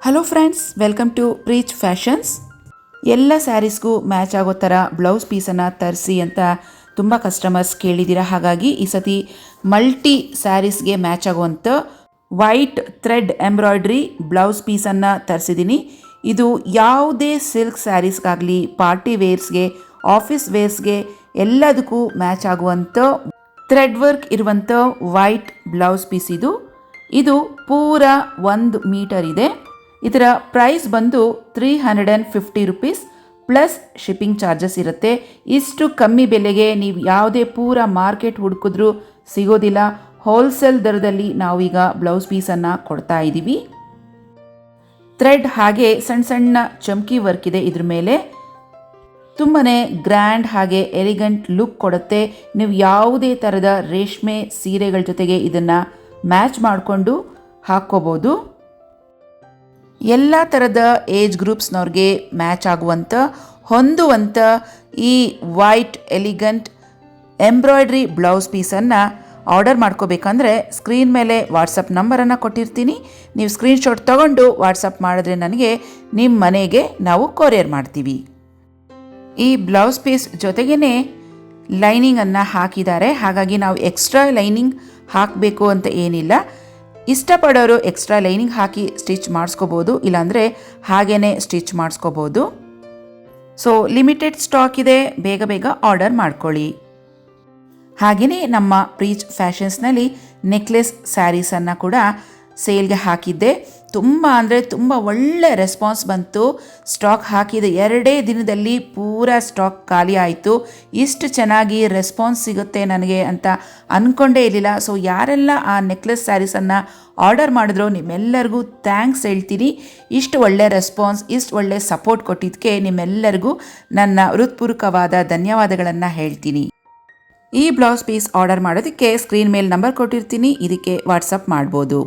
Hello friends, welcome to Reach Fashions. ಎಲ್ಲ ಸ್ಯಾರೀಸ್ಗೂ match ಆಗೋ ಥರ ಬ್ಲೌಸ್ ಪೀಸನ್ನು ತರಿಸಿ ಅಂತ ತುಂಬ ಕಸ್ಟಮರ್ಸ್ ಕೇಳಿದ್ದೀರಾ. ಹಾಗಾಗಿ ಈ ಸತಿ ಮಲ್ಟಿ ಸ್ಯಾರೀಸ್ಗೆ ಮ್ಯಾಚ್ ಆಗುವಂಥ ವೈಟ್ ಥ್ರೆಡ್ ಎಂಬ್ರಾಯ್ಡ್ರಿ ಬ್ಲೌಸ್ ಪೀಸನ್ನು ತರಿಸಿದ್ದೀನಿ. ಇದು ಯಾವುದೇ ಸಿಲ್ಕ್ ಸ್ಯಾರೀಸ್ಗಾಗಲಿ, ಪಾರ್ಟಿ ವೇರ್ಸ್ಗೆ, ಆಫೀಸ್ ವೇರ್ಸ್ಗೆ ಎಲ್ಲದಕ್ಕೂ ಮ್ಯಾಚ್ ಆಗುವಂಥ ಥ್ರೆಡ್ ವರ್ಕ್ ಇರುವಂಥ ವೈಟ್ ಬ್ಲೌಸ್ ಪೀಸ್ ಇದು ಪೂರ 1 ಮೀಟರ್ ಇದೆ. ಇದರ ಪ್ರೈಸ್ ಬಂದು 350 ರುಪೀಸ್ ಪ್ಲಸ್ ಶಿಪ್ಪಿಂಗ್ ಚಾರ್ಜಸ್ ಇರುತ್ತೆ. ಇಷ್ಟು ಕಮ್ಮಿ ಬೆಲೆಗೆ ನೀವು ಯಾವುದೇ ಪೂರ ಮಾರ್ಕೆಟ್ ಹುಡುಕಿದ್ರೂ ಸಿಗೋದಿಲ್ಲ. ಹೋಲ್ಸೇಲ್ ದರದಲ್ಲಿ ನಾವೀಗ ಬ್ಲೌಸ್ ಪೀಸನ್ನು ಕೊಡ್ತಾ ಇದ್ದೀವಿ. ಥ್ರೆಡ್ ಹಾಗೆ ಸಣ್ಣ ಸಣ್ಣ ಚಮ್ಕಿ ವರ್ಕ್ ಇದೆ ಇದ್ರ ಮೇಲೆ. ತುಂಬಾ ಗ್ರ್ಯಾಂಡ್ ಹಾಗೆ ಎಲಿಗೆಂಟ್ ಲುಕ್ ಕೊಡುತ್ತೆ. ನೀವು ಯಾವುದೇ ಥರದ ರೇಷ್ಮೆ ಸೀರೆಗಳ ಜೊತೆಗೆ ಇದನ್ನು ಮ್ಯಾಚ್ ಮಾಡಿಕೊಂಡು ಹಾಕ್ಕೋಬೋದು. ಎಲ್ಲ ಥರದ ಏಜ್ ಗ್ರೂಪ್ಸ್ನವ್ರಿಗೆ ಮ್ಯಾಚ್ ಆಗುವಂಥ ಹೊಂದುವಂಥ ಈ ವೈಟ್ ಎಲಿಗೆಂಟ್ ಎಂಬ್ರಾಯ್ಡ್ರಿ ಬ್ಲೌಸ್ ಪೀಸನ್ನು ಆರ್ಡರ್ ಮಾಡ್ಕೋಬೇಕಂದ್ರೆ ಸ್ಕ್ರೀನ್ ಮೇಲೆ ವಾಟ್ಸಪ್ ನಂಬರನ್ನು ಕೊಟ್ಟಿರ್ತೀನಿ. ನೀವು ಸ್ಕ್ರೀನ್ಶಾಟ್ ತೊಗೊಂಡು ವಾಟ್ಸಪ್ ಮಾಡಿದ್ರೆ ನನಗೆ ನಿಮ್ಮ ಮನೆಗೆ ನಾವು ಕೊರಿಯರ್ ಮಾಡ್ತೀವಿ. ಈ ಬ್ಲೌಸ್ ಪೀಸ್ ಜೊತೆಗೇ ಲೈನಿಂಗನ್ನು ಹಾಕಿದ್ದಾರೆ. ಹಾಗಾಗಿ ನಾವು ಎಕ್ಸ್ಟ್ರಾ ಲೈನಿಂಗ್ ಹಾಕಬೇಕು ಅಂತ ಏನಿಲ್ಲ. ಇಷ್ಟಪಡೋರು ಎಕ್ಸ್ಟ್ರಾ ಲೈನಿಂಗ್ ಹಾಕಿ ಸ್ಟಿಚ್ ಮಾಡಿಸ್ಕೋಬೋದು, ಇಲ್ಲಾಂದರೆ ಹಾಗೇ ಸ್ಟಿಚ್ ಮಾಡಿಸ್ಕೋಬೋದು. ಸೊ ಲಿಮಿಟೆಡ್ ಸ್ಟಾಕ್ ಇದೆ, ಬೇಗ ಬೇಗ ಆರ್ಡರ್ ಮಾಡ್ಕೊಳ್ಳಿ. ಹಾಗೆಯೇ ನಮ್ಮ ರೀಚ್ ಫ್ಯಾಷನ್ಸ್ನಲ್ಲಿ ನೆಕ್ಲೆಸ್ ಸ್ಯಾರೀಸನ್ನು ಕೂಡ ಸೇಲ್ಗೆ ಹಾಕಿದ್ದೆ. ತುಂಬ ಅಂದರೆ ತುಂಬ ಒಳ್ಳೆ ರೆಸ್ಪಾನ್ಸ್ ಬಂತು. ಸ್ಟಾಕ್ ಹಾಕಿದ 2 ದಿನದಲ್ಲಿ ಪೂರ ಸ್ಟಾಕ್ ಖಾಲಿ ಆಯಿತು. ಇಷ್ಟು ಚೆನ್ನಾಗಿ ರೆಸ್ಪಾನ್ಸ್ ಸಿಗುತ್ತೆ ನನಗೆ ಅಂತ ಅಂದ್ಕೊಂಡೇ ಇರಲಿಲ್ಲ. ಸೊ ಯಾರೆಲ್ಲ ಆ ನೆಕ್ಲೆಸ್ ಸ್ಯಾರೀಸನ್ನು ಆರ್ಡರ್ ಮಾಡಿದ್ರೋ ನಿಮ್ಮೆಲ್ಲರಿಗೂ ಥ್ಯಾಂಕ್ಸ್ ಹೇಳ್ತೀನಿ. ಇಷ್ಟು ಒಳ್ಳೆ ರೆಸ್ಪಾನ್ಸ್, ಇಷ್ಟು ಒಳ್ಳೆ ಸಪೋರ್ಟ್ ಕೊಟ್ಟಿದ್ದಕ್ಕೆ ನಿಮ್ಮೆಲ್ಲರಿಗೂ ನನ್ನ ಹೃತ್ಪೂರ್ವಕವಾದ ಧನ್ಯವಾದಗಳನ್ನು ಹೇಳ್ತೀನಿ. ಈ ಬ್ಲೌಸ್ ಪೀಸ್ ಆರ್ಡರ್ ಮಾಡೋದಕ್ಕೆ ಸ್ಕ್ರೀನ್ ಮೇಲೆ ನಂಬರ್ ಕೊಟ್ಟಿರ್ತೀನಿ, ಇದಕ್ಕೆ ವಾಟ್ಸಪ್ ಮಾಡ್ಬೋದು.